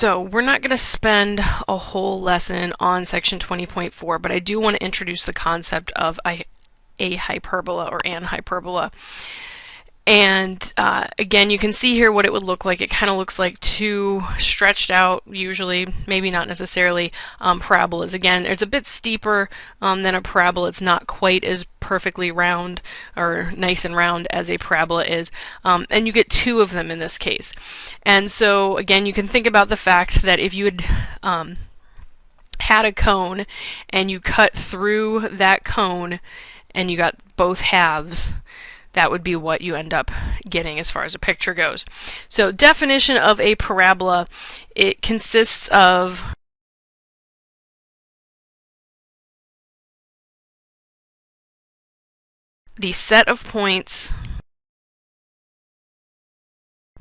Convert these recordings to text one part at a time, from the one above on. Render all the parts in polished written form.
So we're not going to spend a whole lesson on section 20.4, but I do want to introduce the concept of a hyperbola or an hyperbola. And again, you can see here what it would look like. It kind of looks like two stretched out, usually, maybe not necessarily, parabolas. Again, it's a bit steeper than a parabola. It's not quite as perfectly round or nice and round as a parabola is. And you get two of them in this case. And so, again, you can think about the fact that if you had had a cone and you cut through that cone and you got both halves, that would be what you end up getting as far as a picture goes. So definition of a parabola, it consists of the set of points.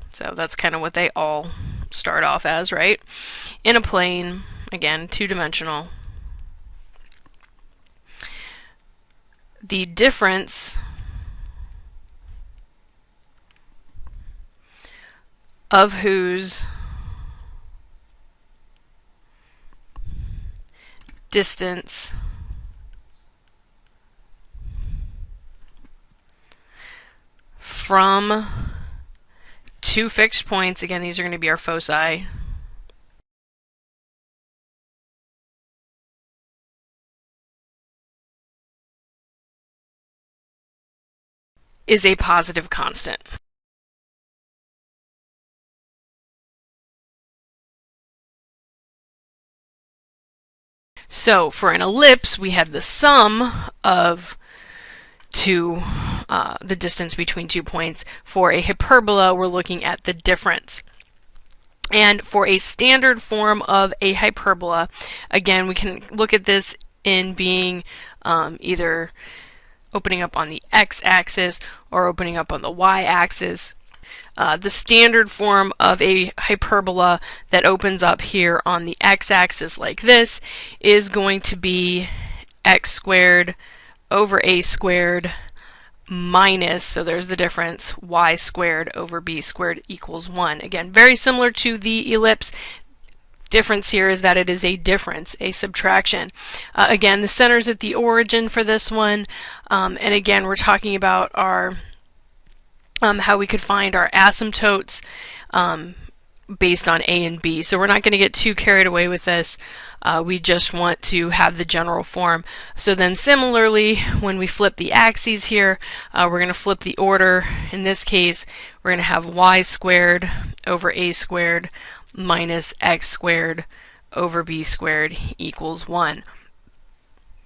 So that's kind of what they all start off as, right? In a plane, again, two-dimensional. The difference of whose distance from two fixed points, again these are going to be our foci, is a positive constant. So for an ellipse, we have the sum of the distance between 2 points. For a hyperbola, we're looking at the difference. And for a standard form of a hyperbola, again, we can look at this in being either opening up on the x-axis or opening up on the y-axis. The standard form of a hyperbola that opens up here on the x-axis like this is going to be x squared over a squared minus, so there's the difference, y squared over b squared equals 1. Again, very similar to the ellipse. Difference here is that it is a difference, a subtraction. Again, the center's at the origin for this one, and again, we're talking about our how we could find our asymptotes based on A and B. So we're not going to get too carried away with this. We just want to have the general form. So then similarly, when we flip the axes here, we're going to flip the order. In this case, we're going to have y squared over a squared minus x squared over b squared equals 1.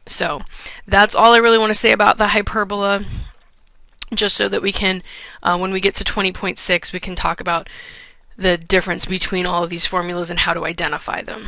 So that's all I really want to say about the hyperbola, just so that we can, when we get to 20.6, we can talk about the difference between all of these formulas and how to identify them.